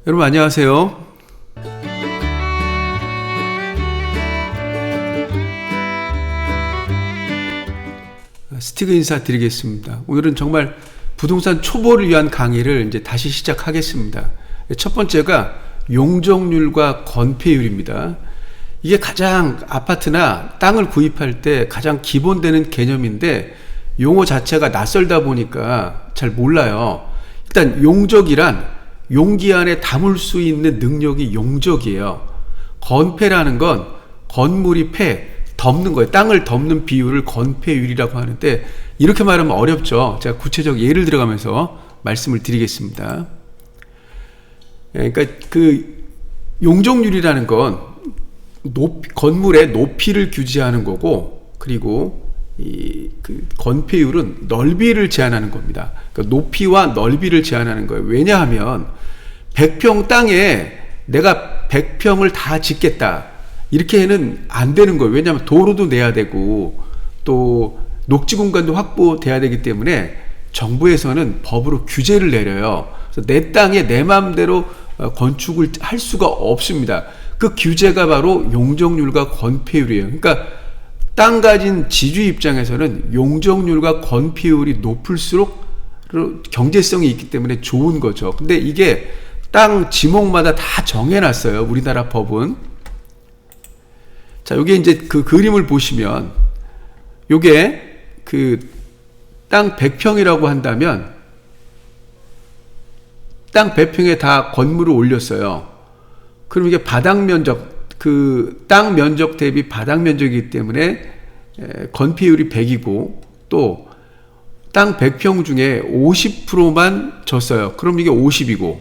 여러분 안녕하세요. 스티그 인사드리겠습니다. 오늘은 정말 부동산 초보를 위한 강의를 이제 다시 시작하겠습니다. 첫 번째가 용적률과 건폐율입니다. 이게 가장 아파트나 땅을 구입할 때 가장 기본되는 개념인데 용어 자체가 낯설다 보니까 잘 몰라요. 일단 용적이란 용기 안에 담을 수 있는 능력이 용적이에요. 건폐라는 건 건물이 덮는 거예요. 땅을 덮는 비율을 건폐율이라고 하는데 이렇게 말하면 어렵죠. 제가 구체적 예를 들어가면서 말씀을 드리겠습니다. 그러니까 그 용적률이라는 건 건물의 높이를 규제하는 거고, 그리고 그 건폐율은 넓이를 제한하는 겁니다. 그러니까 높이와 넓이를 제한하는 거예요. 왜냐하면 100평 땅에 내가 100평을 다 짓겠다 이렇게는 안 되는 거예요. 왜냐하면 도로도 내야 되고 또 녹지 공간도 확보돼야 되기 때문에 정부에서는 법으로 규제를 내려요. 그래서 내 땅에 내 마음대로 건축을 할 수가 없습니다. 그 규제가 바로 용적률과 건폐율이에요. 그러니까 땅 가진 지주 입장에서는 용적률과 건폐율이 높을수록 경제성이 있기 때문에 좋은 거죠. 근데 이게 땅 지목마다 다 정해놨어요. 우리나라 법은. 자, 여기 이제 그 그림을 보시면 요게 그 땅 100평이라고 한다면 땅 100평에 다 건물을 올렸어요. 그럼 이게 바닥 면적, 그 땅 면적 대비 바닥 면적이기 때문에 건폐율이 100이고 또 땅 100평 중에 50%만 졌어요. 그럼 이게 50이고,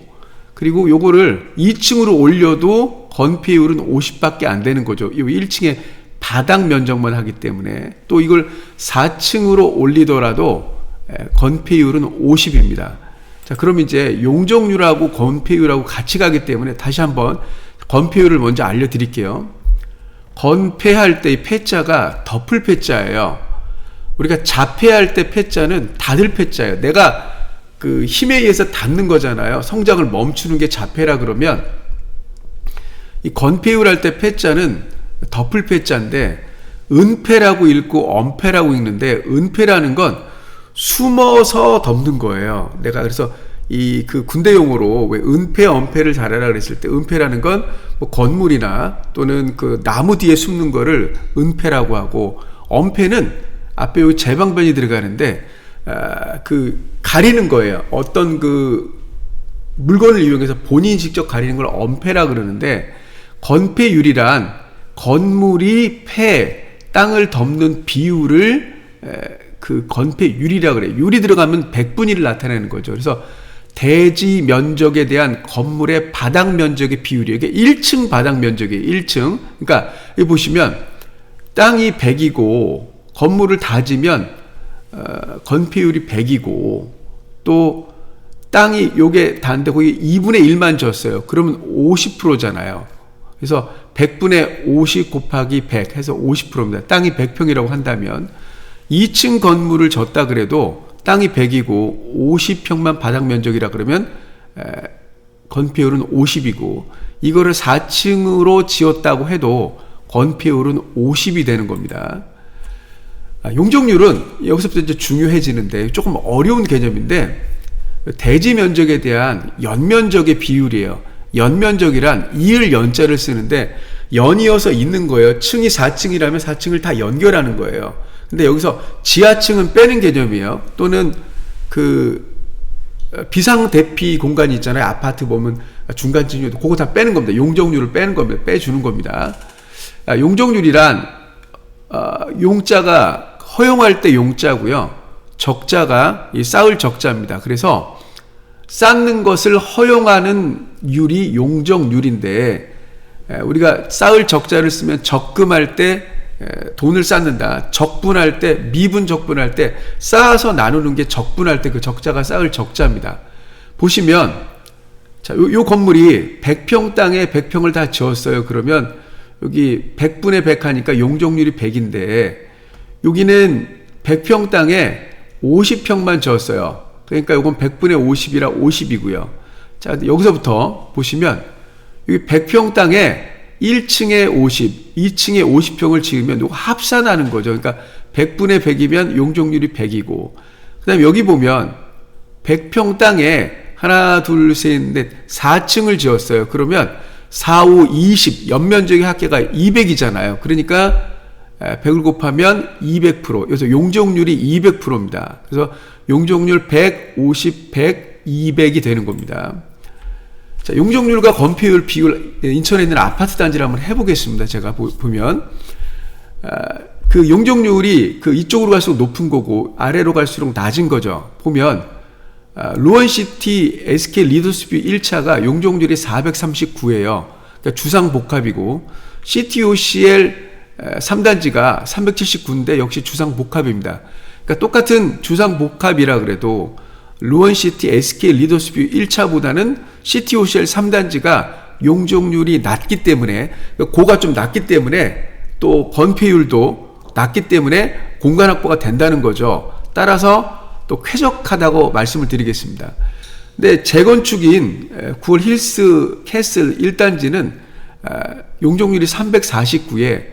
그리고 요거를 2층으로 올려도 건폐율은 50밖에 안 되는 거죠. 이 1층에 바닥 면적만 하기 때문에. 또 이걸 4층으로 올리더라도 건폐율은 50입니다. 자, 그럼 이제 용적률하고 건폐율하고 같이 가기 때문에 다시 한번 건폐율을 먼저 알려드릴게요. 건폐할 때 이 폐자가 덮을 폐자예요. 우리가 자폐할 때 폐자는 닫을 폐자예요. 내가 그 힘에 의해서 닫는 거잖아요. 성장을 멈추는 게 자폐라 그러면 이 건폐율 할 때 폐자는 덮을 폐자인데 은폐라고 읽고 엄폐라고 읽는데 은폐라는 건 숨어서 덮는 거예요. 내가 그래서 그 군대 용어로 왜 은폐, 엄폐를 잘하라 그랬을 때 은폐라는 건 뭐 건물이나 또는 그 나무 뒤에 숨는 거를 은폐라고 하고, 엄폐는 앞에 여기 제방변이 들어가는데 그 가리는 거예요. 어떤 그 물건을 이용해서 본인이 직접 가리는 걸 엄폐라 그러는데, 건폐율이란 건물이 땅을 덮는 비율을 그 건폐율이라 그래요. 율이 들어가면 백분위를 나타내는 거죠. 그래서 대지 면적에 대한 건물의 바닥 면적의 비율이에요. 이게 1층 바닥 면적이에요. 1층. 그러니까 여기 보시면 땅이 100이고 건물을 다 지면 건폐율이 100이고, 또 땅이 요게 다인데 거기 2분의 1만 졌어요. 그러면 50%잖아요. 그래서 100분의 50 곱하기 100 해서 50%입니다. 땅이 100평이라고 한다면 2층 건물을 졌다 그래도 땅이 100이고 50평만 바닥 면적이라 그러면 건폐율은 50이고, 이거를 4층으로 지었다고 해도 건폐율은 50이 되는 겁니다. 용적률은 여기서부터 이제 중요해지는데 조금 어려운 개념인데, 대지 면적에 대한 연면적의 비율이에요. 연면적이란 이을 연자를 쓰는데 연이어서 있는 거예요. 층이 4층이라면 4층을 다 연결하는 거예요. 근데 여기서 지하층은 빼는 개념이에요. 또는 그 비상대피 공간이 있잖아요. 아파트 보면 중간층도 그거 다 빼는 겁니다. 용적률을 빼는 겁니다. 빼주는 겁니다. 용적률이란 용자가 허용할 때 용자고요. 적자가 쌓을 적자입니다. 그래서 쌓는 것을 허용하는 율이 용적률인데, 우리가 쌓을 적자를 쓰면 적금할 때 돈을 쌓는다. 적분할 때, 미분 적분할 때 쌓아서 나누는 게 적분할 때 그 적자가 쌓을 적자입니다. 보시면 자, 요 건물이 100평 땅에 100평을 다 지었어요. 그러면 여기 100분의 100 하니까 용적률이 100인데 여기는 100평 땅에 50평만 지었어요. 그러니까 이건 100분의 50이라 50이고요. 자, 여기서부터 보시면 여기 100평 땅에 1층에 50, 2층에 50평을 지으면 이거 합산하는 거죠. 그러니까 100분의 100이면 용적률이 100이고, 그 다음에 여기 보면 100평 땅에 하나, 둘, 셋, 넷, 4층을 지었어요. 그러면 4, 5, 20, 연면적의 합계가 200이잖아요. 그러니까 100을 곱하면 200%. 그래서 용적률이 200%입니다. 그래서 용적률 100, 50, 100, 200이 되는 겁니다. 자, 용적률과 건폐율 비율, 인천에 있는 아파트 단지를 한번 해보겠습니다. 제가 보면 그 용적률이 그 이쪽으로 갈수록 높은 거고 아래로 갈수록 낮은 거죠. 보면 루원시티 SK 리더스뷰 1차가 용적률이 439예요. 그러니까 주상복합이고, CTOCL 3단지가 379인데 역시 주상복합입니다. 그러니까 똑같은 주상복합이라 그래도 루원시티 SK 리더스뷰 1차보다는 CTOCL 3단지가 용적률이 낮기 때문에, 고가 좀 낮기 때문에 또 건폐율도 낮기 때문에 공간 확보가 된다는 거죠. 따라서 또 쾌적하다고 말씀을 드리겠습니다. 근데 재건축인 9월 힐스 캐슬 1단지는 용적률이 349에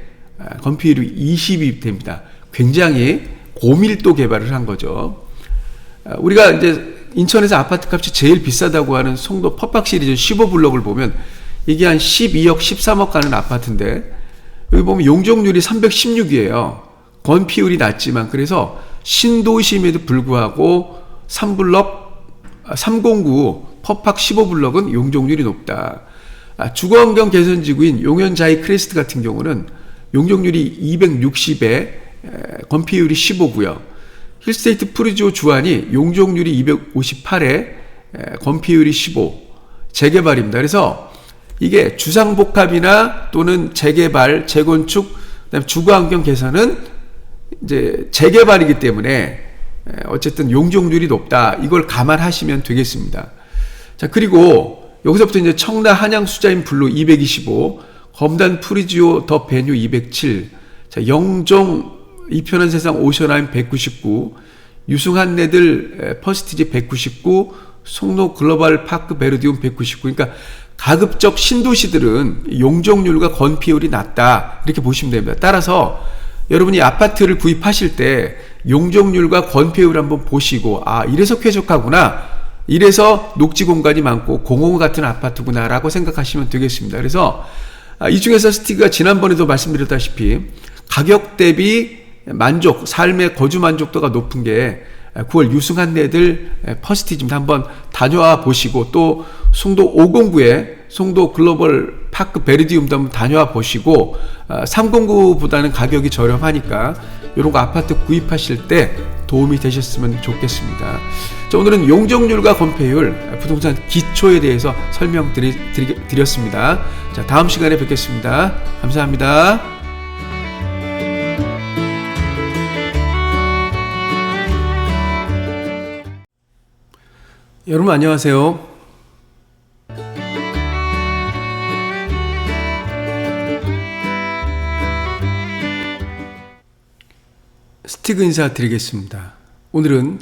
건폐율이 20이 됩니다. 굉장히 고밀도 개발을 한 거죠. 우리가 이제 인천에서 아파트 값이 제일 비싸다고 하는 송도 퍼팍 시리즈 15블록을 보면 이게 한 12억, 13억 가는 아파트인데, 여기 보면 용적률이 316이에요. 건폐율이 낮지만, 그래서 신도심에도 불구하고 309 퍼팍 15블록은 용적률이 높다. 주거환경 개선지구인 용현자이 크레스트 같은 경우는 용적률이 260에 건폐율이 15고요. 힐스테이트 프리지오 주안이 용적률이 258에 건폐율이 15. 재개발입니다. 그래서 이게 주상복합이나 또는 재개발, 재건축, 그다음에 주거환경 개선은 이제 재개발이기 때문에 어쨌든 용적률이 높다. 이걸 감안하시면 되겠습니다. 자, 그리고 여기서부터 이제 청라 한양 수자인 블루 225, 검단 프리지오 더 베뉴 207, 자, 영종 이편한 세상 오션하임 199, 유승한네들 퍼스티지 199, 송로 글로벌 파크 베르디움 199. 그러니까 가급적 신도시들은 용적률과 건폐율이 낮다, 이렇게 보시면 됩니다. 따라서 여러분이 아파트를 구입하실 때 용적률과 건폐율을 한번 보시고, 이래서 쾌적하구나, 이래서 녹지 공간이 많고 공원 같은 아파트구나 라고 생각하시면 되겠습니다. 그래서 이 중에서 스티그가 지난번에도 말씀드렸다시피 가격 대비 만족, 삶의 거주 만족도가 높은 게 9월 유승한네들 퍼스티지입니다. 한번 다녀와 보시고, 또 송도 509에 송도 글로벌 파크 베르디움도 한번 다녀와 보시고, 309보다는 가격이 저렴하니까 이런 거 아파트 구입하실 때 도움이 되셨으면 좋겠습니다. 자, 오늘은 용적률과 건폐율, 부동산 기초에 대해서 설명드렸습니다. 자, 다음 시간에 뵙겠습니다. 감사합니다. 여러분 안녕하세요. 스티그 인사드리겠습니다. 오늘은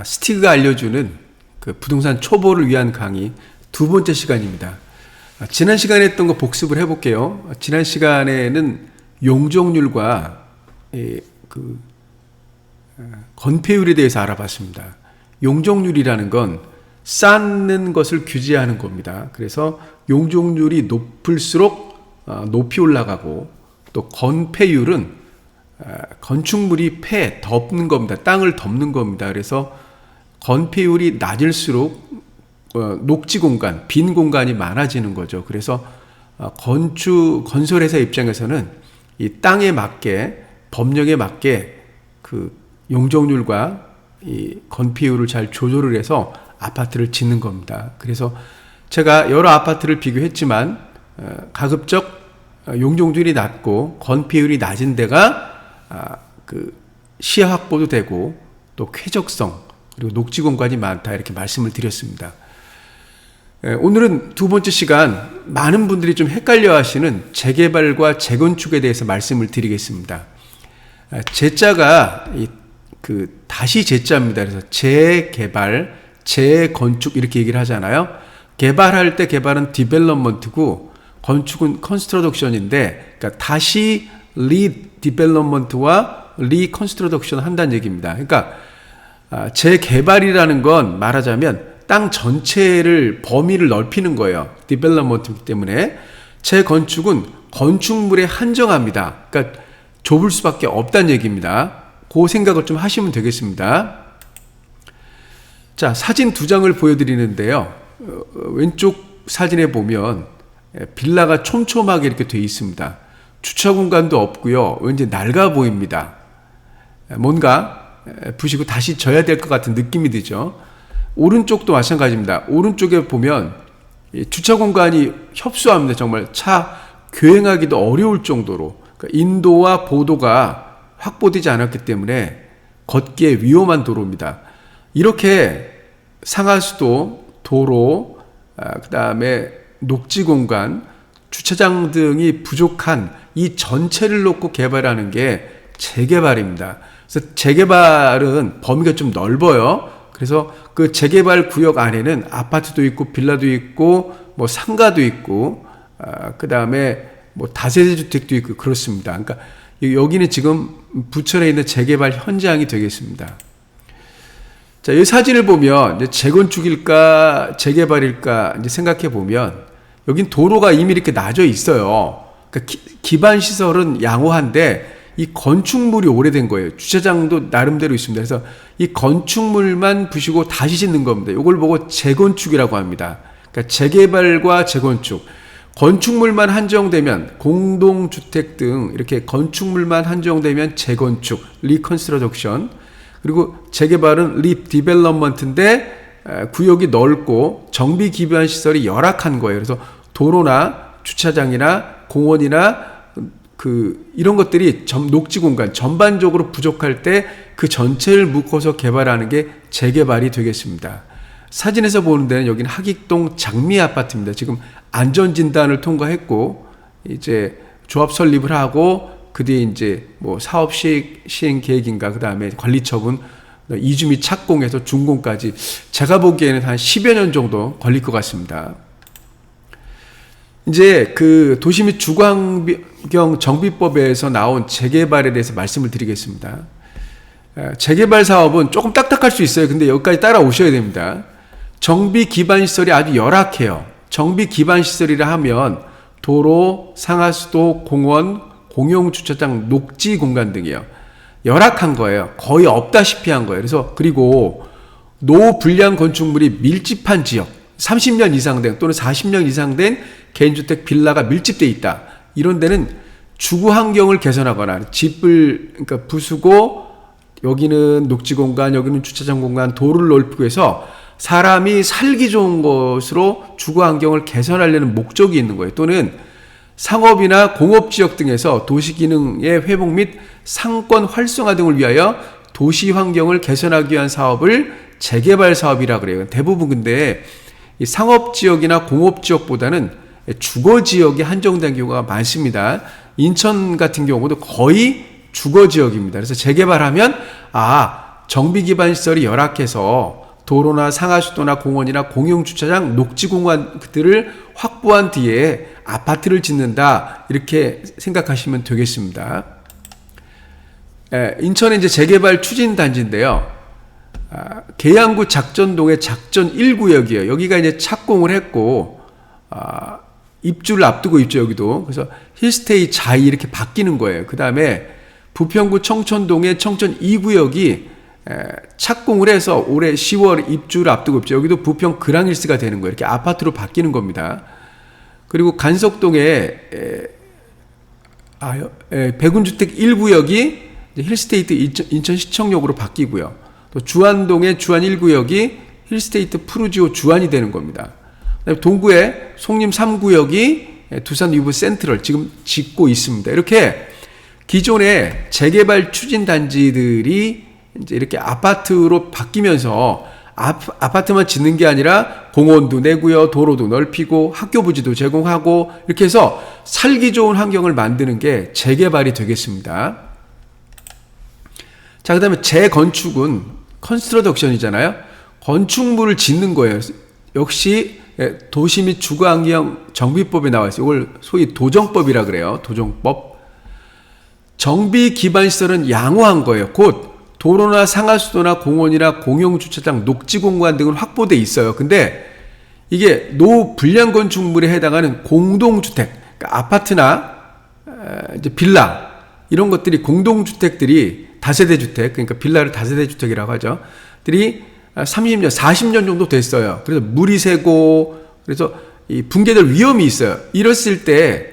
스티그가 알려주는 그 부동산 초보를 위한 강의 두 번째 시간입니다. 지난 시간에 했던 거 복습을 해볼게요. 지난 시간에는 용적률과 건폐율에 대해서 알아봤습니다. 용적률이라는 건 쌓는 것을 규제하는 겁니다. 그래서 용적률이 높을수록 높이 올라가고, 또 건폐율은 건축물이 덮는 겁니다. 땅을 덮는 겁니다. 그래서 건폐율이 낮을수록 녹지 공간, 빈 공간이 많아지는 거죠. 그래서 건설회사 입장에서는 이 땅에 맞게, 법령에 맞게 그 용적률과 이 건폐율을 잘 조절을 해서 아파트를 짓는 겁니다. 그래서 제가 여러 아파트를 비교했지만 가급적 용적률이 낮고 건폐율이 낮은 데가 그 시야 확보도 되고 또 쾌적성, 그리고 녹지 공간이 많다, 이렇게 말씀을 드렸습니다. 오늘은 두 번째 시간, 많은 분들이 좀 헷갈려 하시는 재개발과 재건축에 대해서 말씀을 드리겠습니다. 재자가 다시 재자입니다. 그래서 재개발, 재건축 이렇게 얘기를 하잖아요. 개발할 때 개발은 디벨롭먼트고 건축은 컨스트러덕션인데, 그러니까 다시 리디벨롭먼트와 리컨스트러덕션 한다는 얘기입니다. 그러니까 재개발이라는 건 말하자면 땅 전체를 범위를 넓히는 거예요. 디벨롭먼트이기 때문에. 재건축은 건축물에 한정합니다. 그러니까 좁을 수밖에 없다는 얘기입니다. 그 생각을 좀 하시면 되겠습니다. 자, 사진 두 장을 보여드리는데요. 왼쪽 사진에 보면 빌라가 촘촘하게 이렇게 되어 있습니다. 주차 공간도 없고요. 왠지 낡아 보입니다. 뭔가 부시고 다시 져야 될 것 같은 느낌이 들죠. 오른쪽도 마찬가지입니다. 오른쪽에 보면 주차 공간이 협소합니다. 정말 차 교행하기도 어려울 정도로 인도와 보도가 확보되지 않았기 때문에 걷기에 위험한 도로입니다. 이렇게 상하수도, 도로, 그 다음에 녹지 공간, 주차장 등이 부족한 이 전체를 놓고 개발하는 게 재개발입니다. 그래서 재개발은 범위가 좀 넓어요. 그래서 그 재개발 구역 안에는 아파트도 있고 빌라도 있고 뭐 상가도 있고 그 다음에 뭐 다세대 주택도 있고 그렇습니다. 그러니까 여기는 지금 부천에 있는 재개발 현장이 되겠습니다. 자, 이 사진을 보면 이제 재건축일까 재개발일까 이제 생각해 보면 여긴 도로가 이미 이렇게 나져 있어요. 그러니까 기반 시설은 양호한데 이 건축물이 오래된 거예요. 주차장도 나름대로 있습니다. 그래서 이 건축물만 부시고 다시 짓는 겁니다. 이걸 보고 재건축이라고 합니다. 그러니까 재개발과 재건축. 건축물만 한정되면 공동주택 등 이렇게 건축물만 한정되면 재건축, 리컨스트럭션. 그리고 재개발은 리디벨롭먼트인데 구역이 넓고 정비 기반 시설이 열악한 거예요. 그래서 도로나 주차장이나 공원이나 이런 것들이 녹지 공간 전반적으로 부족할 때 그 전체를 묶어서 개발하는 게 재개발이 되겠습니다. 사진에서 보는 데는 여기는 하객동 장미 아파트입니다. 지금 안전진단을 통과했고 이제 조합 설립을 하고 그 뒤에 이제 뭐 사업 시행 계획인가 그 다음에 관리처분 이주 및 착공해서 준공까지 제가 보기에는 한 10여 년 정도 걸릴 것 같습니다. 이제 그 도시 및 주거환경 정비법에서 나온 재개발에 대해서 말씀을 드리겠습니다. 재개발 사업은 조금 딱딱할 수 있어요. 근데 여기까지 따라오셔야 됩니다. 정비 기반 시설이 아주 열악해요. 정비 기반 시설이라 하면 도로, 상하수도, 공원, 공용주차장, 녹지 공간 등이요. 열악한 거예요. 거의 없다시피 한 거예요. 그래서 그리고 노불량 건축물이 밀집한 지역, 30년 이상 된 또는 40년 이상 된 개인주택 빌라가 밀집되어 있다. 이런 데는 주거 환경을 개선하거나 집을 그러니까 부수고 여기는 녹지 공간, 여기는 주차장 공간, 도로를 넓히고 해서 사람이 살기 좋은 곳으로 주거 환경을 개선하려는 목적이 있는 거예요. 또는 상업이나 공업지역 등에서 도시기능의 회복 및 상권 활성화 등을 위하여 도시 환경을 개선하기 위한 사업을 재개발 사업이라 그래요. 대부분 근데 이 상업지역이나 공업지역보다는 주거지역에 한정된 경우가 많습니다. 인천 같은 경우도 거의 주거지역입니다. 그래서 재개발하면 정비기반 시설이 열악해서 도로나 상하수도나 공원이나 공용주차장, 녹지공간들을 확보한 뒤에 아파트를 짓는다 이렇게 생각하시면 되겠습니다. 인천의 이제 재개발 추진단지인데요. 계양구 작전동의 작전 1구역이에요. 여기가 이제 착공을 했고 입주를 앞두고 있죠. 여기도. 그래서 힐스테이 자이 이렇게 바뀌는 거예요. 그 다음에 부평구 청천동의 청천 2구역이 착공을 해서 올해 10월 입주를 앞두고 있죠. 여기도 부평 그랑힐스가 되는 거예요. 이렇게 아파트로 바뀌는 겁니다. 그리고 간석동의 백운주택 1구역이 힐스테이트 인천시청역으로 바뀌고요. 또 주안동의 주안 1구역이 힐스테이트 푸르지오 주안이 되는 겁니다. 동구의 송림 3구역이 두산 위브 센트럴 지금 짓고 있습니다. 이렇게 기존의 재개발 추진단지들이 이제 이렇게 아파트로 바뀌면서 아파트만 짓는 게 아니라 공원도 내고요, 도로도 넓히고 학교 부지도 제공하고 이렇게 해서 살기 좋은 환경을 만드는 게 재개발이 되겠습니다. 자, 그 다음에 재건축은 컨스트러덕션이잖아요. 건축물을 짓는 거예요. 역시 도시 및 주거환경 정비법에 나와 있어요. 이걸 소위 도정법이라 그래요. 도정법. 정비 기반 시설은 양호한 거예요. 곧 도로나 상하수도나 공원이나 공용주차장, 녹지공간 등은 확보돼 있어요. 근데 이게 노불량 건축물에 해당하는 공동주택, 그러니까 아파트나 이제 빌라 이런 것들이 공동주택들이 다세대 주택, 그러니까 빌라를 다세대 주택이라고 하죠. 들이 30년, 40년 정도 됐어요. 그래서 물이 새고 그래서 이 붕괴될 위험이 있어요. 이랬을 때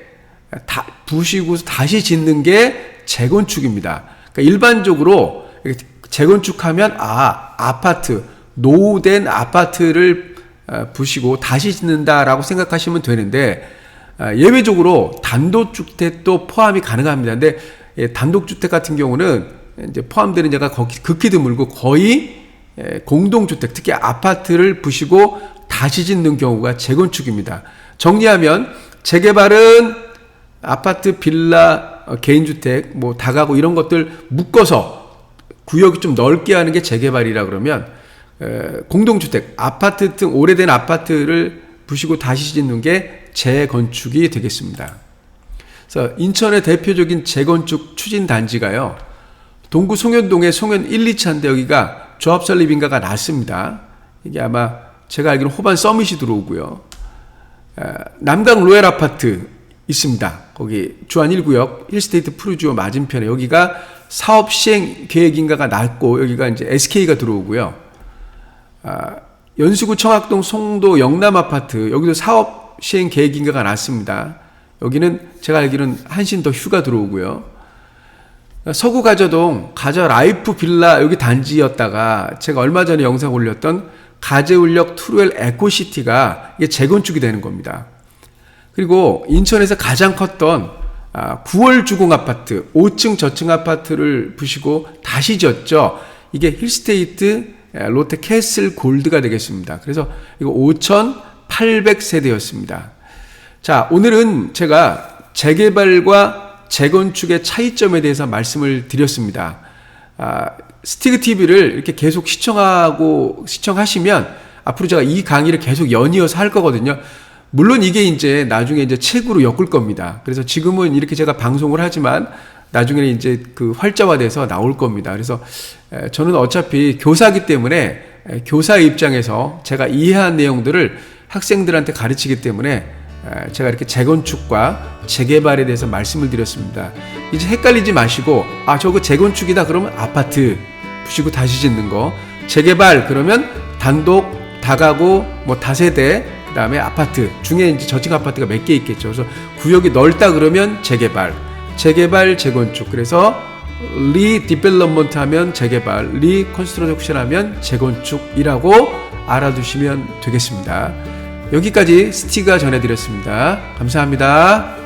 다 부시고 다시 짓는 게 재건축입니다. 그러니까 일반적으로 재건축하면 아파트, 노후된 아파트를 부시고 다시 짓는다라고 생각하시면 되는데 예외적으로 단독주택도 포함이 가능합니다. 근데 단독주택 같은 경우는 이제 포함되는 자가 극히 드물고 거의 공동주택, 특히 아파트를 부시고 다시 짓는 경우가 재건축입니다. 정리하면 재개발은 아파트, 빌라, 개인주택, 뭐 다가구 이런 것들 묶어서 구역이 좀 넓게 하는 게 재개발이라 그러면 공동주택, 아파트 등 오래된 아파트를 부시고 다시 짓는 게 재건축이 되겠습니다. 그래서 인천의 대표적인 재건축 추진 단지가요. 동구 송현동의 송현 1, 2차인데 여기가 조합설 리빙가가 났습니다. 이게 아마 제가 알기로 호반 서밋이 들어오고요. 남강 로얄 아파트 있습니다. 거기 주안 1구역 힐스테이트 프루지오 맞은편에 여기가 사업 시행 계획인가가 났고 여기가 이제 SK가 들어오고요. 연수구 청학동 송도 영남 아파트 여기도 사업 시행 계획인가가 났습니다. 여기는 제가 알기로는 한신 더 휴가 들어오고요. 서구 가저동 가저 라이프 빌라 여기 단지였다가 제가 얼마 전에 영상 올렸던 가재울역 투루엘 에코시티가 이게 재건축이 되는 겁니다. 그리고 인천에서 가장 컸던 9월 주공 아파트 5층 저층 아파트를 부시고 다시 지었죠. 이게 힐스테이트 롯데 캐슬 골드가 되겠습니다. 그래서 이거 5,800세대였습니다. 자, 오늘은 제가 재개발과 재건축의 차이점에 대해서 말씀을 드렸습니다. 스티그 TV를 이렇게 계속 시청하시면 앞으로 제가 이 강의를 계속 연이어서 할 거거든요. 물론 이게 이제 나중에 이제 책으로 엮을 겁니다. 그래서 지금은 이렇게 제가 방송을 하지만 나중에는 이제 그 활자화돼서 나올 겁니다. 그래서 저는 어차피 교사이기 때문에 교사의 입장에서 제가 이해한 내용들을 학생들한테 가르치기 때문에 제가 이렇게 재건축과 재개발에 대해서 말씀을 드렸습니다. 이제 헷갈리지 마시고 저거 재건축이다 그러면 아파트 부시고 다시 짓는 거, 재개발 그러면 단독, 다가구, 뭐 다세대, 그 다음에 아파트 중에 이제 저층 아파트가 몇 개 있겠죠. 그래서 구역이 넓다 그러면 재개발, 재건축. 그래서 리디벨롭먼트 하면 재개발, 리컨스트럭션 하면 재건축이라고 알아두시면 되겠습니다. 여기까지 스티가 전해드렸습니다. 감사합니다.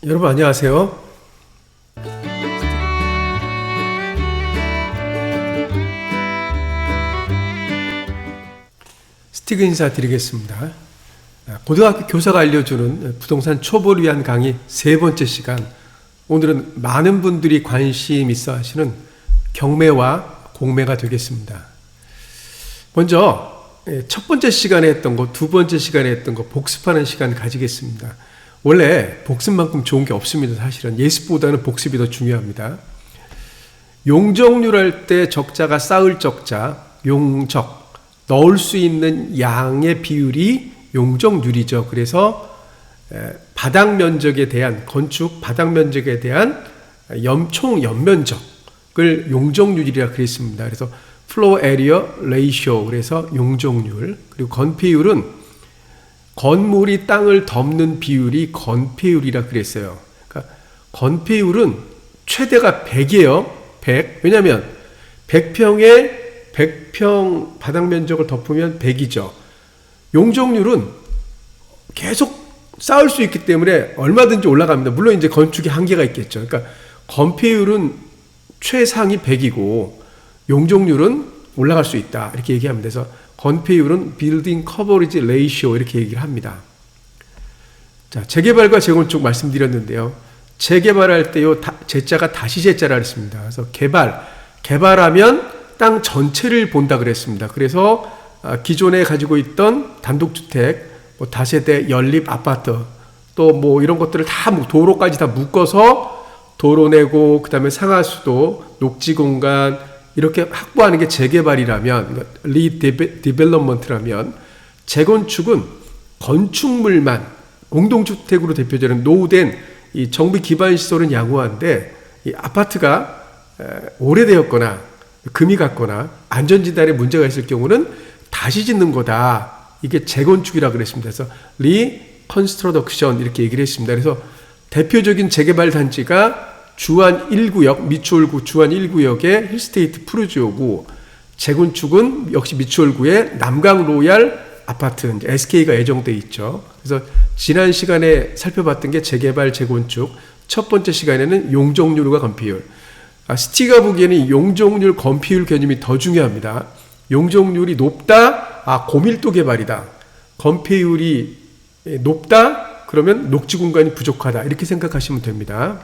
여러분 안녕하세요. 스티그 인사드리겠습니다. 고등학교 교사가 알려주는 부동산 초보를 위한 강의 세 번째 시간. 오늘은 많은 분들이 관심 있어 하시는 경매와 공매가 되겠습니다. 먼저 첫 번째 시간에 했던 거, 두 번째 시간에 했던 거 복습하는 시간 가지겠습니다. 원래 복습만큼 좋은 게 없습니다. 사실은 예습보다는 복습이 더 중요합니다. 용적률 할 때 적자가 쌓을 적자, 용적, 넣을 수 있는 양의 비율이 용적률이죠. 그래서 바닥 면적에 대한 건축 바닥 면적에 대한 총 연면적을 용적률이라 그랬습니다. 그래서 플로어 에리어 레이쇼, 그래서 용적률. 그리고 건폐율은 건물이 땅을 덮는 비율이 건폐율이라 그랬어요. 그러니까 건폐율은 최대가 100이에요. 100. 왜냐하면 100평에 100평 바닥 면적을 덮으면 100이죠. 용적률은 계속 쌓을 수 있기 때문에 얼마든지 올라갑니다. 물론 이제 건축에 한계가 있겠죠. 그러니까 건폐율은 최상이 100이고 용적률은 올라갈 수 있다. 이렇게 얘기합니다. 그래서 건폐율은 빌딩 커버리지 레이시오 이렇게 얘기를 합니다. 자, 재개발과 재건축 말씀드렸는데요. 재개발할 때 요 재자가 다시 재자라 했습니다. 그래서 개발하면 땅 전체를 본다 그랬습니다. 그래서 기존에 가지고 있던 단독주택, 뭐 다세대 연립 아파트, 또 뭐 이런 것들을 다 도로까지 다 묶어서 도로 내고 그다음에 상하수도, 녹지 공간 이렇게 확보하는 게 재개발이라면, 리디벨롭먼트라면, 재건축은 건축물만 공동주택으로 대표되는 노후된 이 정비 기반 시설은 양호한데 이 아파트가 오래되었거나 금이 갔거나 안전진단에 문제가 있을 경우는 다시 짓는 거다. 이게 재건축이라고 그랬습니다. 그래서 리컨스트럭션 이렇게 얘기를 했습니다. 그래서 대표적인 재개발 단지가 주안 1구역, 미추홀구 주안 1구역의 힐스테이트 푸르지오고, 재건축은 역시 미추홀구의 남강 로얄 아파트, SK가 예정돼 있죠. 그래서 지난 시간에 살펴봤던 게 재개발, 재건축. 첫 번째 시간에는 용적률과 건폐율. 스티가 보기에는 용적률, 건폐율 개념이 더 중요합니다. 용적률이 높다, 고밀도 개발이다. 건폐율이 높다, 그러면 녹지 공간이 부족하다. 이렇게 생각하시면 됩니다.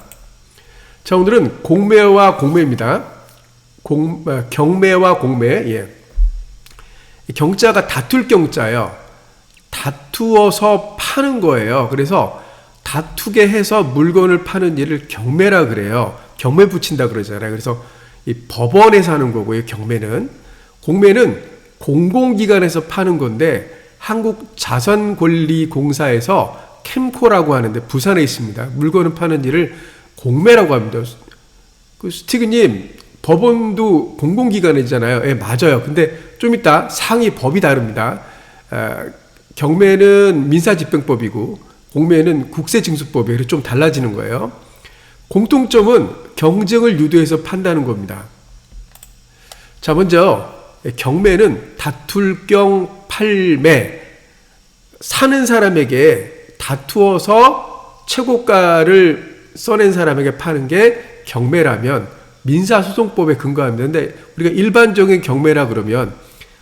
자, 오늘은 공매와 공매입니다. 경매와 공매. 예. 경자가 다툴 경자예요. 다투어서 파는 거예요. 그래서 다투게 해서 물건을 파는 일을 경매라 그래요. 경매 붙인다 그러잖아요. 그래서 이 법원에서 하는 거고요. 경매는. 공매는 공공기관에서 파는 건데 한국자산권리공사에서 캠코라고 하는데 부산에 있습니다. 물건을 파는 일을 공매라고 합니다. 그 스티그님, 법원도 공공기관이잖아요. 예, 맞아요. 근데 좀 이따 상위 법이 다릅니다. 경매는 민사집행법이고 공매는 국세징수법이에요. 그래서 좀 달라지는 거예요. 공통점은 경쟁을 유도해서 판다는 겁니다. 자, 먼저 경매는 다툴 경 팔매, 사는 사람에게 다투어서 최고가를 써낸 사람에게 파는 게 경매라면 민사소송법에 근거합니다. 근데 우리가 일반적인 경매라 그러면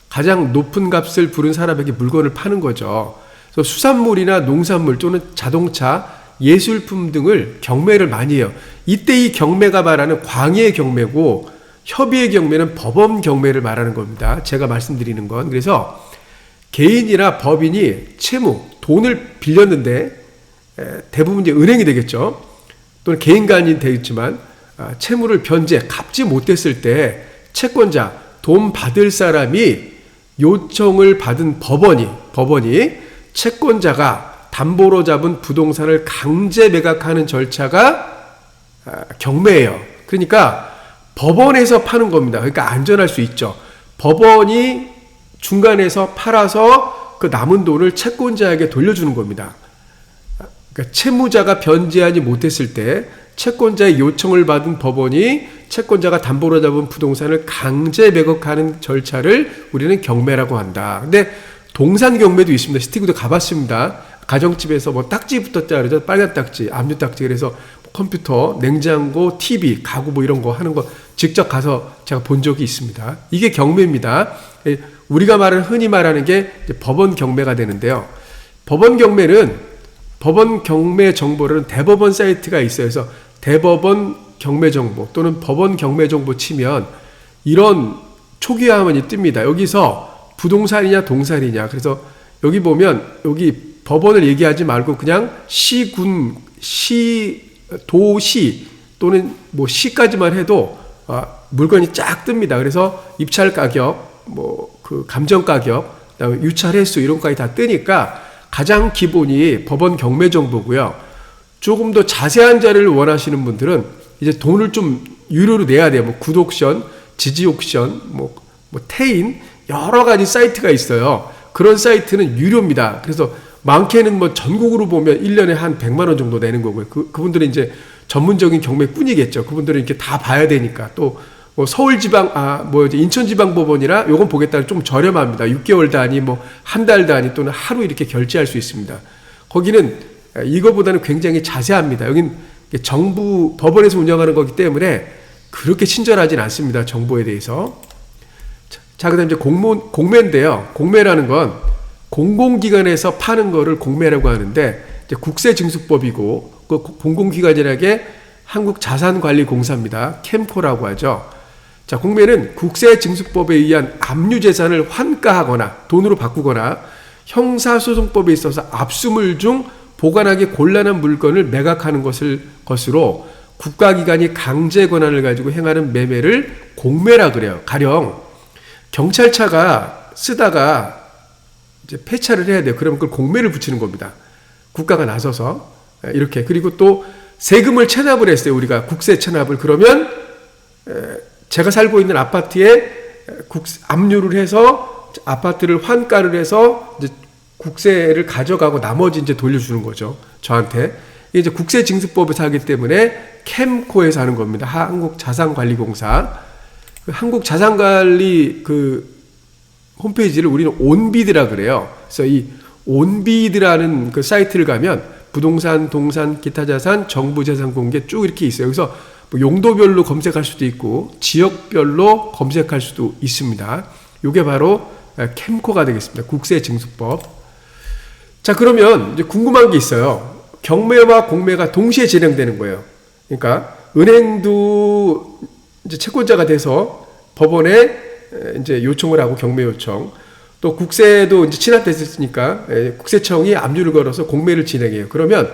가장 높은 값을 부른 사람에게 물건을 파는 거죠. 그래서 수산물이나 농산물 또는 자동차, 예술품 등을 경매를 많이 해요. 이때 이 경매가 말하는 광의의 경매고 협의의 경매는 법원 경매를 말하는 겁니다. 제가 말씀드리는 건. 그래서 개인이나 법인이 채무, 돈을 빌렸는데 대부분 이제 은행이 되겠죠. 또는 개인 간이 되겠지만 채무를 변제, 갚지 못했을 때 채권자, 돈 받을 사람이 요청을 받은 법원이 채권자가 담보로 잡은 부동산을 강제 매각하는 절차가 경매예요. 그러니까 법원에서 파는 겁니다. 그러니까 안전할 수 있죠. 법원이 중간에서 팔아서 그 남은 돈을 채권자에게 돌려주는 겁니다. 그러니까 채무자가 변제하지 못했을 때 채권자의 요청을 받은 법원이 채권자가 담보로 잡은 부동산을 강제 매각하는 절차를 우리는 경매라고 한다. 근데 동산 경매도 있습니다. 스티그도 가봤습니다. 가정집에서 뭐 딱지 붙었자 그러죠. 빨간 딱지, 압류 딱지. 그래서 컴퓨터, 냉장고, TV, 가구 뭐 이런 거 하는 거 직접 가서 제가 본 적이 있습니다. 이게 경매입니다. 우리가 흔히 말하는 게 법원 경매가 되는데요. 법원 경매 정보는 대법원 사이트가 있어요. 그래서 대법원 경매 정보 또는 법원 경매 정보 치면 이런 초기 화면이 뜹니다. 여기서 부동산이냐 동산이냐. 그래서 여기 보면 여기 법원을 얘기하지 말고 그냥 시군, 도시 또는 뭐 시까지만 해도 물건이 쫙 뜹니다. 그래서 입찰 가격, 그 감정 가격, 그다음에 유찰 횟수 이런 것까지 다 뜨니까 가장 기본이 법원 경매 정보고요. 조금 더 자세한 자료를 원하시는 분들은 이제 돈을 좀 유료로 내야 돼요. 뭐 굿옥션, 지지옥션, 뭐 태인 여러 가지 사이트가 있어요. 그런 사이트는 유료입니다. 그래서 많게는 뭐 전국으로 보면 1년에 한 100만 원 정도 내는 거고요. 그분들은 이제 전문적인 경매꾼이겠죠. 그분들은 이렇게 다 봐야 되니까. 또 뭐 서울지방, 인천지방법원이라 요건 보겠다 좀 저렴합니다. 6개월 단위, 한 달 단위 또는 하루 이렇게 결제할 수 있습니다. 거기는 이거보다는 굉장히 자세합니다. 여긴 정부, 법원에서 운영하는 거기 때문에 그렇게 친절하진 않습니다. 정보에 대해서. 자, 그 다음 이제 공매인데요. 공매라는 건 공공기관에서 파는 거를 공매라고 하는데 이제 국세징수법이고 그 공공기관이라게 한국자산관리공사입니다. 캠코라고 하죠. 자, 공매는 국세징수법에 의한 압류재산을 환가하거나 돈으로 바꾸거나 형사소송법에 있어서 압수물 중 보관하기 곤란한 물건을 매각하는 것으로 국가기관이 강제 권한을 가지고 행하는 매매를 공매라 그래요. 가령 경찰차가 쓰다가 이제 폐차를 해야 돼요. 그러면 그걸 공매를 붙이는 겁니다. 국가가 나서서 이렇게. 그리고 또 세금을 체납을 했어요. 우리가 국세 체납을. 그러면 제가 살고 있는 아파트에 압류를 해서 아파트를 환가를 해서 이제 국세를 가져가고 나머지 이제 돌려주는 거죠. 저한테. 이게 이제 국세징수법에서 하기 때문에 캠코에서 하는 겁니다. 한국자산관리공사. 한국자산관리 그 홈페이지를 우리는 온비드라 그래요. 그래서 이 온비드라는 그 사이트를 가면 부동산, 동산, 기타 자산, 정부 재산 공개 쭉 이렇게 있어요. 그래서 뭐 용도별로 검색할 수도 있고 지역별로 검색할 수도 있습니다. 이게 바로 캠코가 되겠습니다. 국세징수법. 자, 그러면 이제 궁금한 게 있어요. 경매와 공매가 동시에 진행되는 거예요. 그러니까 은행도 이제 채권자가 돼서 법원에 이제 요청을 하고 경매 요청, 또 국세도 이제 취납됐으니까 국세청이 압류를 걸어서 공매를 진행해요. 그러면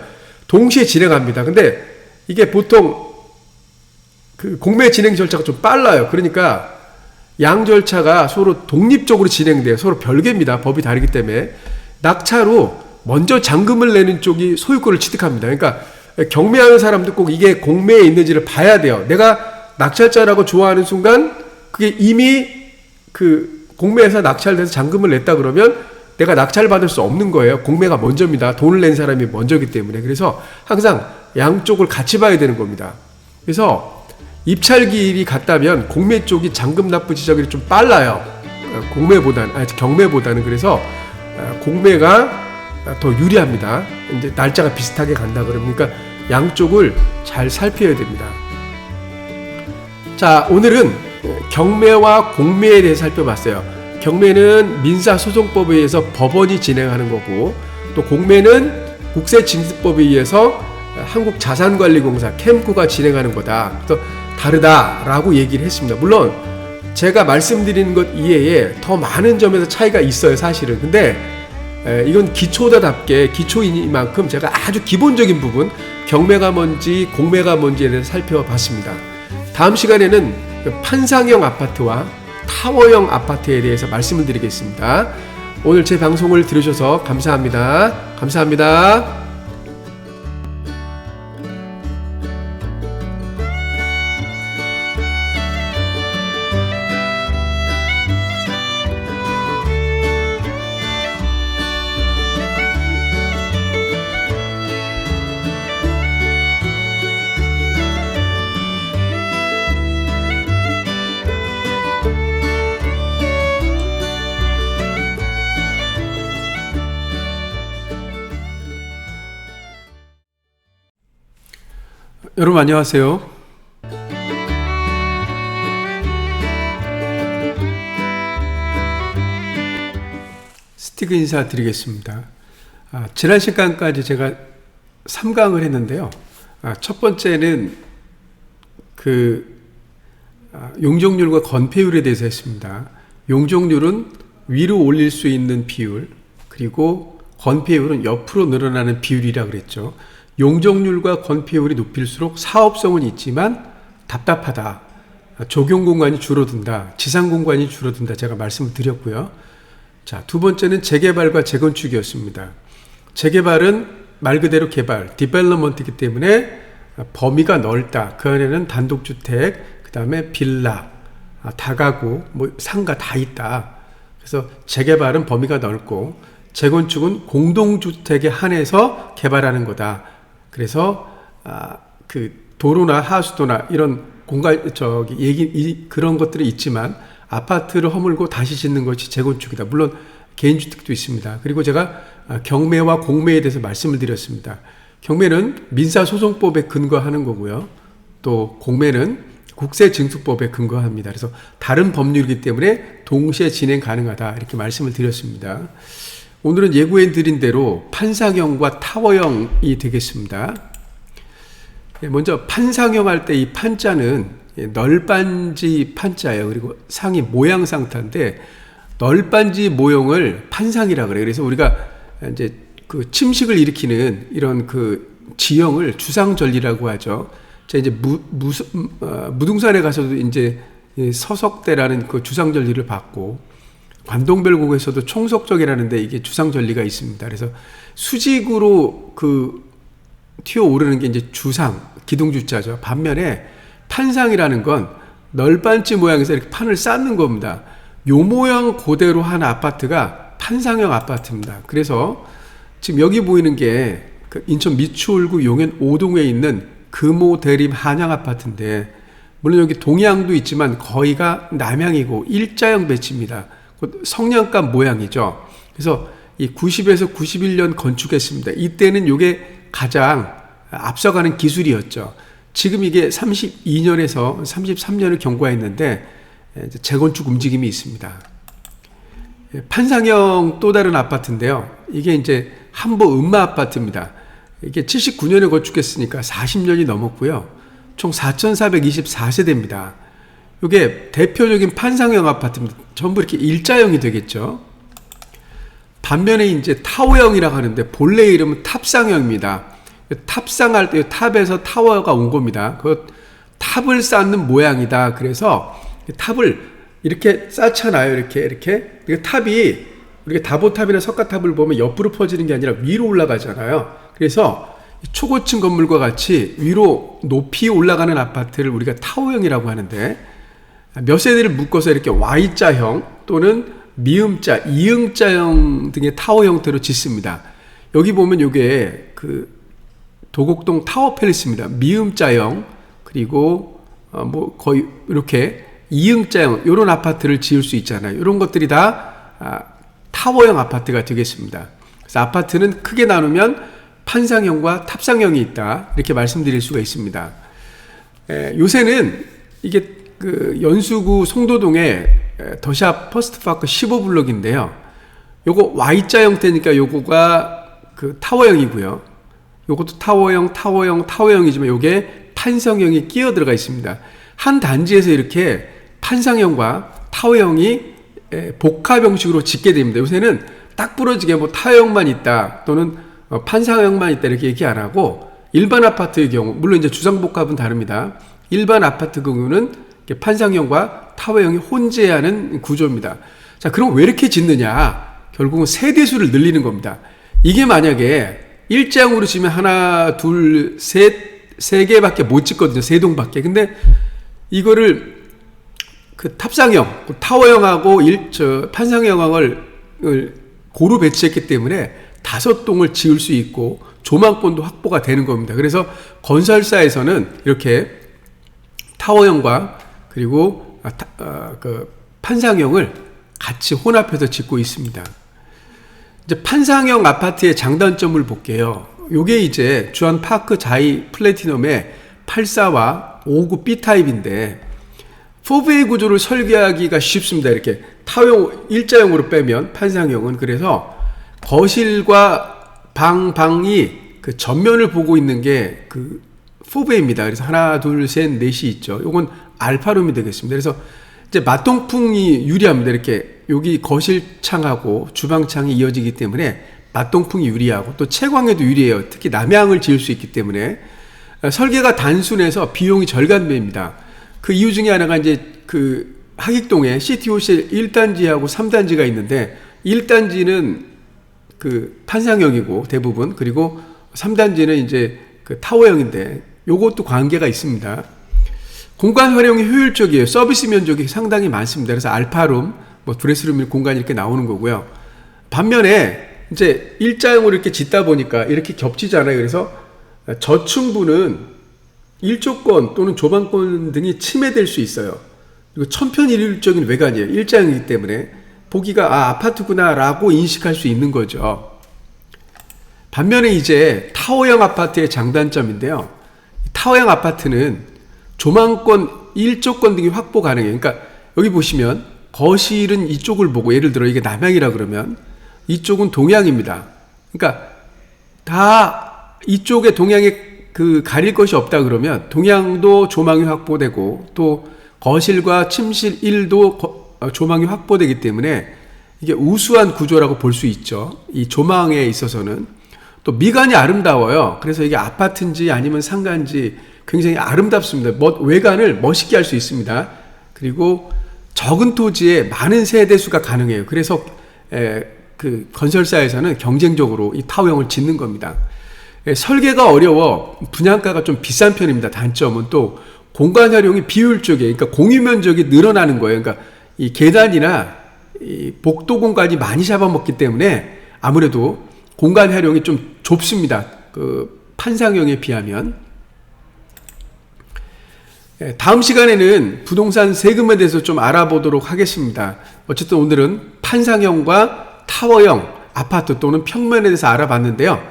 동시에 진행합니다. 근데 이게 보통 그 공매 진행 절차가 좀 빨라요. 그러니까 양 절차가 서로 독립적으로 진행돼요. 서로 별개입니다. 법이 다르기 때문에. 낙찰로 먼저 잔금을 내는 쪽이 소유권을 취득합니다. 그러니까 경매하는 사람도 꼭 이게 공매에 있는지를 봐야 돼요. 내가 낙찰자라고 좋아하는 순간 그게 이미 그 공매에서 낙찰돼서 잔금을 냈다 그러면 내가 낙찰받을 수 없는 거예요. 공매가 먼저입니다. 돈을 낸 사람이 먼저이기 때문에. 그래서 항상 양쪽을 같이 봐야 되는 겁니다. 그래서 입찰기일이 같다면 공매 쪽이 잔금 납부 지정일이 좀 빨라요. 경매보다는. 그래서 공매가 더 유리합니다. 이제 날짜가 비슷하게 간다 그러니까 양쪽을 잘 살펴야 됩니다. 자, 오늘은 경매와 공매에 대해 살펴봤어요. 경매는 민사소송법에 의해서 법원이 진행하는 거고, 또 공매는 국세징수법에 의해서 한국자산관리공사 캠코가 진행하는 거다. 그래서 다르다라고 얘기를 했습니다. 물론 제가 말씀드리는 것 이외에 더 많은 점에서 차이가 있어요, 사실은. 근데 이건 기초다답게 기초이니만큼 제가 아주 기본적인 부분, 경매가 뭔지 공매가 뭔지에 대해서 살펴봤습니다. 다음 시간에는 판상형 아파트와 타워형 아파트에 대해서 말씀을 드리겠습니다. 오늘 제 방송을 들으셔서 감사합니다. 감사합니다. 여러분 안녕하세요. 스티그 인사 드리겠습니다. 지난 시간까지 제가 3강을 했는데요. 첫 번째는 용적률과 건폐율에 대해서 했습니다. 용적률은 위로 올릴 수 있는 비율, 그리고 건폐율은 옆으로 늘어나는 비율이라 그랬죠. 용적률과 건폐율이 높일수록 사업성은 있지만 답답하다. 적용 공간이 줄어든다. 지상 공간이 줄어든다. 제가 말씀을 드렸고요. 자, 두 번째는 재개발과 재건축이었습니다. 재개발은 말 그대로 개발, 디벨롭먼트이기 때문에 범위가 넓다. 그 안에는 단독주택, 그 다음에 빌라, 다가구, 상가 다 있다. 그래서 재개발은 범위가 넓고 재건축은 공동주택에 한해서 개발하는 거다. 그래서 도로나 하수도나 이런 공간 그런 것들이 있지만 아파트를 허물고 다시 짓는 것이 재건축이다. 물론 개인주택도 있습니다. 그리고 제가 경매와 공매에 대해서 말씀을 드렸습니다. 경매는 민사소송법에 근거하는 거고요. 또 공매는 국세징수법에 근거합니다. 그래서 다른 법률이기 때문에 동시에 진행 가능하다. 이렇게 말씀을 드렸습니다. 오늘은 예고해 드린 대로 판상형과 타워형이 되겠습니다. 먼저 판상형 할 때 이 판자는 널빤지 판자예요. 그리고 상이 모양 상타인데 널빤지 모형을 판상이라 그래요. 그래서 우리가 이제 그 침식을 일으키는 이런 그 지형을 주상절리라고 하죠. 자, 이제 무등산에 가서도 이제 서석대라는 그 주상절리를 받고 관동별곡에서도 총석적이라는데 이게 주상절리가 있습니다. 그래서 수직으로 그 튀어오르는 게 이제 주상, 기둥주자죠. 반면에 판상이라는 건 널빤지 모양에서 이렇게 판을 쌓는 겁니다. 요 모양 그대로 한 아파트가 판상형 아파트입니다. 그래서 지금 여기 보이는 게 그 인천 미추홀구 용현 5동에 있는 금호 대림 한양 아파트인데, 물론 여기 동양도 있지만 거의가 남향이고 일자형 배치입니다. 성냥갑 모양이죠. 그래서 이 90에서 91년 건축했습니다. 이때는 이게 가장 앞서가는 기술이었죠. 지금 이게 32년에서 33년을 경과했는데 재건축 움직임이 있습니다. 판상형 또 다른 아파트인데요. 이게 이제 한보 음마 아파트입니다. 이게 79년에 건축했으니까 40년이 넘었고요. 총 4,424세대입니다. 이게 대표적인 판상형 아파트입니다. 전부 이렇게 일자형이 되겠죠. 반면에 이제 타워형이라고 하는데 본래 이름은 탑상형입니다. 탑상할 때 탑에서 타워가 온 겁니다. 그 탑을 쌓는 모양이다. 그래서 탑을 이렇게 쌓잖아요. 이렇게 탑이 우리가 다보탑이나 석가탑을 보면 옆으로 퍼지는 게 아니라 위로 올라가잖아요. 그래서 초고층 건물과 같이 위로 높이 올라가는 아파트를 우리가 타워형이라고 하는데, 몇 세대를 묶어서 이렇게 Y자형 또는 미음자, 이응자형 등의 타워 형태로 짓습니다. 여기 보면 이게 그 도곡동 타워 팰리스입니다. 미음자형, 그리고 뭐 거의 이렇게 이응자형, 이런 아파트를 지을 수 있잖아요. 이런 것들이 다 타워형 아파트가 되겠습니다. 그래서 아파트는 크게 나누면 판상형과 탑상형이 있다, 이렇게 말씀드릴 수가 있습니다. 요새는 이게 그 연수구 송도동에 더샵 퍼스트파크 15블록인데요. 요거 Y자 형태니까 요거가 그 타워형이고요. 요것도 타워형이지만 요게 판상형이 끼어 들어가 있습니다. 한 단지에서 이렇게 판상형과 타워형이 복합 형식으로 짓게 됩니다. 요새는 딱 부러지게 뭐 타워형만 있다 또는 판상형만 있다 이렇게 얘기 안 하고, 일반 아파트의 경우, 물론 이제 주상복합은 다릅니다. 일반 아파트 경우는 판상형과 타워형이 혼재하는 구조입니다. 자, 그럼 왜 이렇게 짓느냐? 결국은 세대수를 늘리는 겁니다. 이게 만약에 일자형으로 지면 하나, 둘, 셋, 세 개밖에 못 짓거든요. 세 동밖에. 근데 이거를 그 탑상형, 타워형하고 판상형을 고루 배치했기 때문에 5동을 지을 수 있고 조망권도 확보가 되는 겁니다. 그래서 건설사에서는 이렇게 타워형과 그리고 그 판상형을 같이 혼합해서 짓고 있습니다. 이제 판상형 아파트의 장단점을 볼게요. 요게 이제 주한 파크 자이 플래티넘의 84와 59 B타입인데 4베이 구조를 설계하기가 쉽습니다. 이렇게 타워형 일자형으로 빼면 판상형은, 그래서 거실과 방이 그 전면을 보고 있는 게 그 4베이입니다. 그래서 하나, 둘, 셋, 넷이 있죠. 요건 알파룸이 되겠습니다. 그래서 이제 맞동풍이 유리합니다. 이렇게 여기 거실 창하고 주방 창이 이어지기 때문에 맞동풍이 유리하고 또 채광에도 유리해요. 특히 남향을 지을 수 있기 때문에 설계가 단순해서 비용이 절감됩니다. 그 이유 중에 하나가 이제 그 하익동에 시티호실 1단지하고 3단지가 있는데 1단지는 그 판상형이고 대부분, 그리고 3단지는 이제 그 타워형인데 요것도 관계가 있습니다. 공간 활용이 효율적이에요. 서비스 면적이 상당히 많습니다. 그래서 알파룸, 뭐 드레스룸 공간이 이렇게 나오는 거고요. 반면에 이제 일자형으로 이렇게 짓다 보니까 이렇게 겹치잖아요. 그래서 저층부는 일조권 또는 조방권 등이 침해될 수 있어요. 그리고 천편일률적인 외관이에요. 일자형이기 때문에 보기가 아파트구나 라고 인식할 수 있는 거죠. 반면에 이제 타워형 아파트의 장단점인데요. 타워형 아파트는 조망권, 일조권 등이 확보 가능해요. 그러니까 여기 보시면 거실은 이쪽을 보고, 예를 들어 이게 남향이라 그러면 이쪽은 동양입니다. 그러니까 다 이쪽에 동양에 가릴 것이 없다 그러면 동양도 조망이 확보되고 또 거실과 침실 1도 조망이 확보되기 때문에 이게 우수한 구조라고 볼 수 있죠. 이 조망에 있어서는. 또 미관이 아름다워요. 그래서 이게 아파트인지 아니면 상가인지 굉장히 아름답습니다. 외관을 멋있게 할 수 있습니다. 그리고 적은 토지에 많은 세대수가 가능해요. 그래서 그 건설사에서는 경쟁적으로 이 타워형을 짓는 겁니다. 설계가 어려워 분양가가 좀 비싼 편입니다. 단점은 또 공간 활용이 비효율적이에요. 그러니까 공유 면적이 늘어나는 거예요. 그러니까 이 계단이나 이 복도 공간이 많이 잡아먹기 때문에 아무래도 공간 활용이 좀 좁습니다. 그 판상형에 비하면. 다음 시간에는 부동산 세금에 대해서 좀 알아보도록 하겠습니다. 어쨌든 오늘은 판상형과 타워형 아파트 또는 평면에 대해서 알아봤는데요.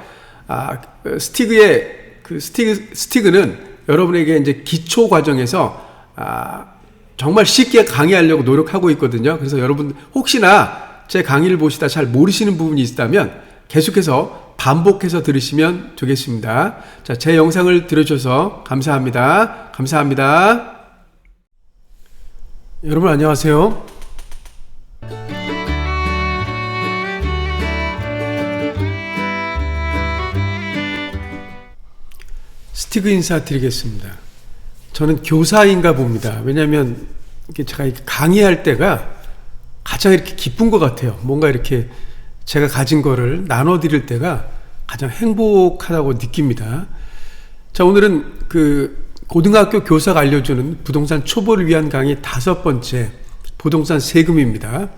스티그는 여러분에게 이제 기초 과정에서 정말 쉽게 강의하려고 노력하고 있거든요. 그래서 여러분 혹시나 제 강의를 보시다 잘 모르시는 부분이 있다면 계속해서 반복해서 들으시면 되겠습니다. 자, 제 영상을 들어주셔서 감사합니다. 감사합니다. 여러분 안녕하세요. 스티그 인사드리겠습니다. 저는 교사인가 봅니다. 왜냐하면 제가 강의할 때가 가장 이렇게 기쁜 것 같아요. 뭔가 이렇게 제가 가진 거를 나눠드릴 때가 가장 행복하다고 느낍니다. 자, 오늘은 고등학교 교사가 알려주는 부동산 초보를 위한 강의 5번째 부동산 세금입니다.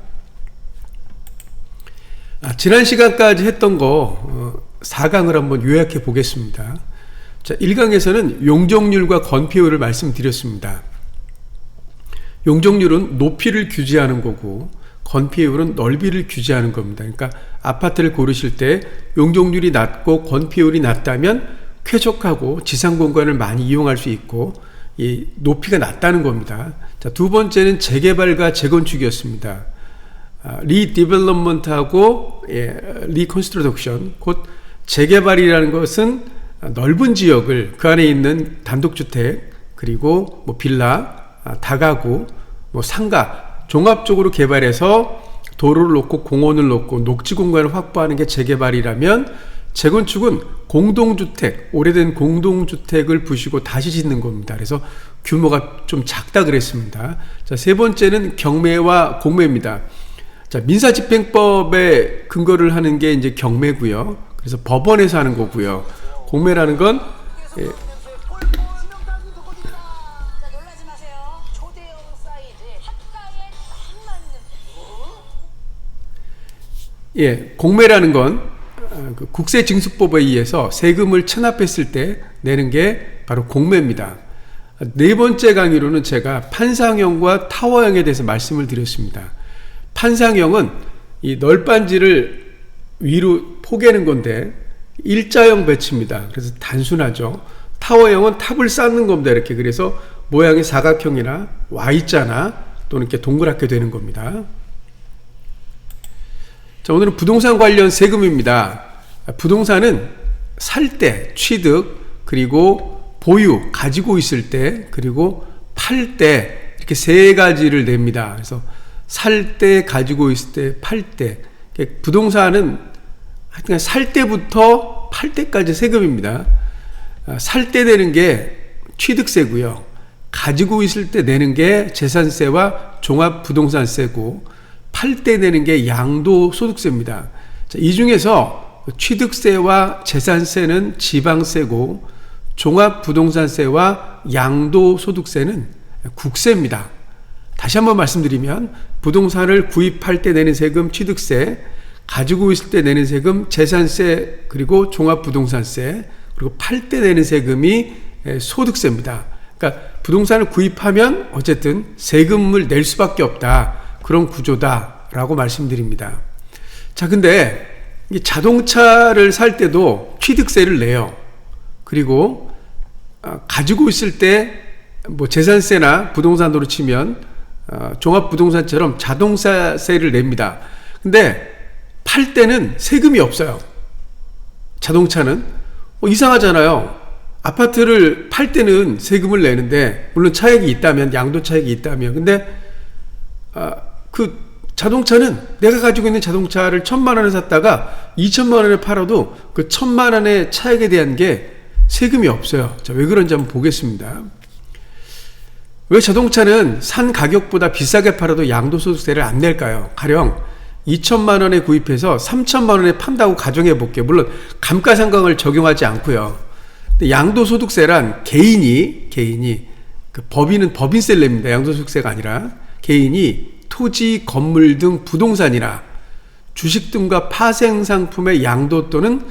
지난 시간까지 했던 거 4강을 한번 요약해 보겠습니다. 자, 1강에서는 용적률과 건폐율을 말씀드렸습니다. 용적률은 높이를 규제하는 거고 건폐율은 넓이를 규제하는 겁니다. 그러니까 아파트를 고르실 때 용적률이 낮고 건폐율이 낮다면 쾌적하고 지상 공간을 많이 이용할 수 있고 이 높이가 낮다는 겁니다. 자, 두 번째는 재개발과 재건축이었습니다. 리디벨롭먼트하고 리컨스트럭션, 곧 재개발이라는 것은 넓은 지역을 그 안에 있는 단독주택 그리고 빌라, 다가구, 상가 종합적으로 개발해서 도로를 놓고 공원을 놓고 녹지 공간을 확보하는 게 재개발이라면 재건축은 공동주택, 오래된 공동주택을 부수고 다시 짓는 겁니다. 그래서 규모가 좀 작다 그랬습니다. 자, 세 번째는 경매와 공매입니다. 자, 민사집행법에 근거를 하는 게 이제 경매고요. 그래서 법원에서 하는 거고요. 공매라는 건 공매라는 건 국세징수법에 의해서 세금을 체납했을 때 내는 게 바로 공매입니다. 네 번째 강의로는 제가 판상형과 타워형에 대해서 말씀을 드렸습니다. 판상형은 이 널빤지를 위로 포개는 건데 일자형 배치입니다. 그래서 단순하죠. 타워형은 탑을 쌓는 겁니다. 이렇게. 그래서 모양이 사각형이나 Y자나 또는 이렇게 동그랗게 되는 겁니다. 자, 오늘은 부동산 관련 세금입니다. 부동산은 살 때, 취득, 그리고 보유, 가지고 있을 때, 그리고 팔 때 이렇게 세 가지를 냅니다. 그래서 살 때, 가지고 있을 때, 팔 때. 부동산은 하여튼 살 때부터 팔 때까지 세금입니다. 살 때 내는 게 취득세고요. 가지고 있을 때 내는 게 재산세와 종합부동산세고 팔 때 내는 게 양도소득세입니다. 자, 이 중에서 취득세와 재산세는 지방세고 종합부동산세와 양도소득세는 국세입니다. 다시 한번 말씀드리면 부동산을 구입할 때 내는 세금 취득세, 가지고 있을 때 내는 세금 재산세, 그리고 종합부동산세, 그리고 팔 때 내는 세금이 소득세입니다. 그러니까 부동산을 구입하면 어쨌든 세금을 낼 수밖에 없다. 그런 구조다라고 말씀드립니다. 자, 근데 이 자동차를 살 때도 취득세를 내요. 그리고 가지고 있을 때 뭐 재산세나 부동산으로 치면 종합부동산처럼 자동차세를 냅니다. 근데 팔 때는 세금이 없어요. 자동차는 이상하잖아요. 아파트를 팔 때는 세금을 내는데, 물론 차액이 있다면, 양도 차액이 있다면, 근데 그 자동차는 내가 가지고 있는 자동차를 1,000만 원에 샀다가 2,000만 원에 팔아도 그 1,000만 원의 차액에 대한 게 세금이 없어요. 자, 왜 그런지 한번 보겠습니다. 왜 자동차는 산 가격보다 비싸게 팔아도 양도소득세를 안 낼까요? 가령 2,000만 원에 구입해서 3,000만 원에 판다고 가정해 볼게요. 물론 감가상각을 적용하지 않고요. 근데 양도소득세란 개인이 그 법인세를 냅니다. 양도소득세가 아니라 개인이 토지, 건물 등 부동산이나 주식 등과 파생상품의 양도 또는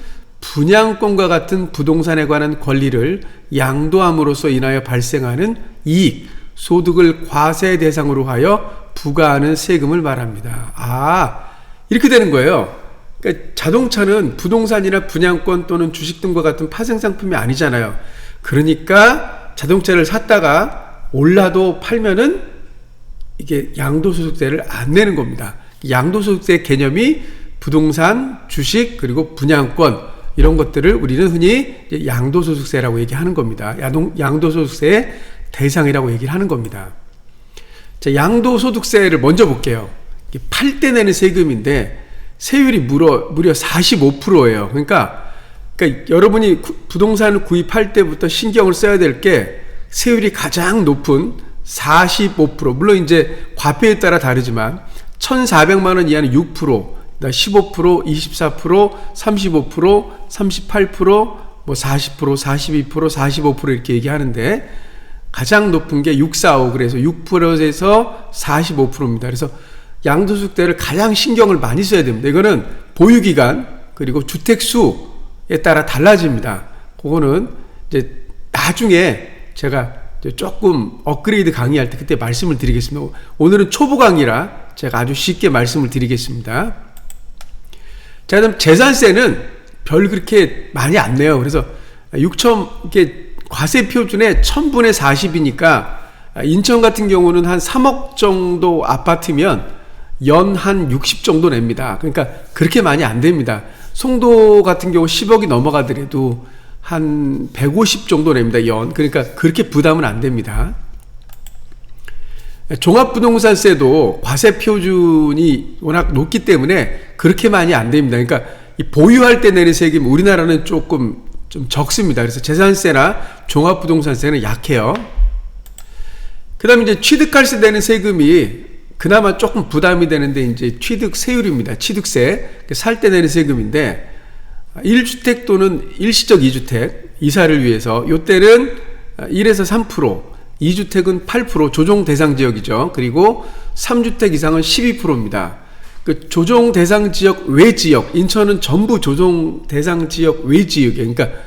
분양권과 같은 부동산에 관한 권리를 양도함으로써 인하여 발생하는 이익, 소득을 과세 대상으로 하여 부과하는 세금을 말합니다. 이렇게 되는 거예요. 그러니까 자동차는 부동산이나 분양권 또는 주식 등과 같은 파생상품이 아니잖아요. 그러니까 자동차를 샀다가 올라도 팔면은 이게 양도소득세를 안 내는 겁니다. 양도소득세 개념이 부동산, 주식, 그리고 분양권, 이런 것들을 우리는 흔히 양도소득세라고 얘기하는 겁니다. 양도소득세의 대상이라고 얘기를 하는 겁니다. 자, 양도소득세를 먼저 볼게요. 팔 때 내는 세금인데 세율이 무려 45%예요. 그러니까 여러분이 부동산을 구입할 때부터 신경을 써야 될 게 세율이 가장 높은 45%, 물론 이제 과표에 따라 다르지만 1,400만 원 이하는 6%, 15%, 24%, 35%, 38%, 뭐 40%, 42%, 45% 이렇게 얘기하는데 가장 높은 게 645, 그래서 6%에서 45%입니다. 그래서 양도소득세를 가장 신경을 많이 써야 됩니다. 이거는 보유기간 그리고 주택수에 따라 달라집니다. 그거는 이제 나중에 제가 조금 업그레이드 강의할 때 그때 말씀을 드리겠습니다. 오늘은 초보 강의라 제가 아주 쉽게 말씀을 드리겠습니다. 자, 그럼 재산세는 별 그렇게 많이 안 내요. 그래서 6천, 이게 과세 표준의 1000분의 40이니까 인천 같은 경우는 한 3억 정도 아파트면 연 한 60 정도 냅니다. 그러니까 그렇게 많이 안 됩니다. 송도 같은 경우 10억이 넘어가더라도 한 150 정도 냅니다. 연. 그러니까 그렇게 부담은 안 됩니다. 종합부동산세도 과세 표준이 워낙 높기 때문에 그렇게 많이 안 됩니다. 그러니까 이 보유할 때 내는 세금이 우리나라는 조금 좀 적습니다. 그래서 재산세나 종합부동산세는 약해요. 그 다음에 이제 취득할세 되는 세금이 그나마 조금 부담이 되는데 이제 취득세율입니다. 취득세. 살 때 내는 세금인데 1주택 또는 일시적 2주택 이사를 위해서 요때는 1에서 3%, 2주택은 8%, 조정 대상 지역이죠. 그리고 3주택 이상은 12%입니다. 그 조정 대상 지역 외 지역, 인천은 전부 조정 대상 지역 외 지역이에요. 그러니까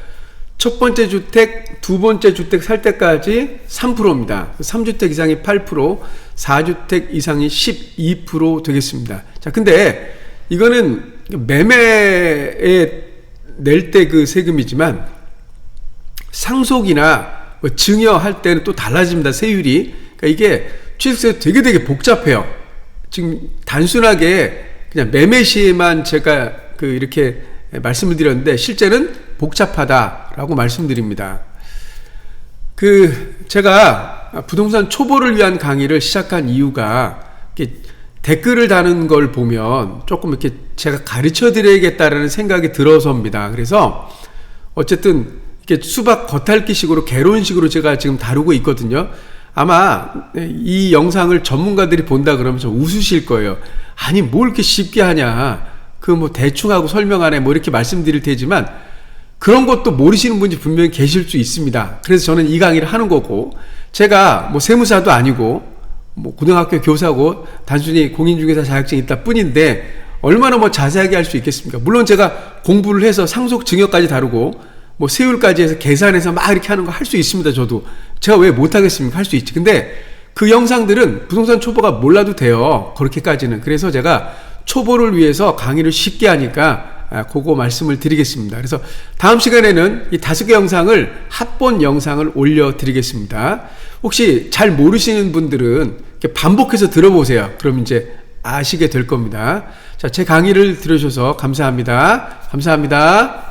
첫 번째 주택, 두 번째 주택 살 때까지 3%입니다. 3주택 이상이 8%, 4주택 이상이 12% 되겠습니다. 자, 근데 이거는 매매에 낼 때 그 세금이지만 상속이나 뭐 증여할 때는 또 달라집니다. 세율이. 그러니까 이게 취득세 되게 복잡해요. 지금 단순하게 그냥 매매 시에만 제가 이렇게 말씀을 드렸는데 실제는 복잡하다라고 말씀드립니다. 제가 부동산 초보를 위한 강의를 시작한 이유가 댓글을 다는 걸 보면 조금 이렇게 제가 가르쳐 드려야겠다라는 생각이 들어서입니다. 그래서 어쨌든 이렇게 수박 겉핥기식으로 개론식으로 제가 지금 다루고 있거든요. 아마 이 영상을 전문가들이 본다 그러면 좀 웃으실 거예요. 아니 뭘 이렇게 쉽게 하냐, 뭐 대충 하고 설명하네, 뭐 이렇게 말씀드릴 테지만 그런 것도 모르시는 분이 분명히 계실 수 있습니다. 그래서 저는 이 강의를 하는 거고, 제가 뭐 세무사도 아니고 뭐 고등학교 교사고 단순히 공인중개사 자격증이 있다 뿐인데 얼마나 뭐 자세하게 할 수 있겠습니까? 물론 제가 공부를 해서 상속 증여까지 다루고 뭐 세율까지 해서 계산해서 막 이렇게 하는 거 할 수 있습니다. 저도 제가 왜 못하겠습니까? 할 수 있지. 근데 그 영상들은 부동산 초보가 몰라도 돼요. 그렇게까지는. 그래서 제가 초보를 위해서 강의를 쉽게 하니까 그거 말씀을 드리겠습니다. 그래서 다음 시간에는 이 5개 영상을 합본 영상을 올려드리겠습니다. 혹시 잘 모르시는 분들은 이렇게 반복해서 들어보세요. 그럼 이제 아시게 될 겁니다. 자, 자, 제 강의를 들으셔서 감사합니다. 감사합니다.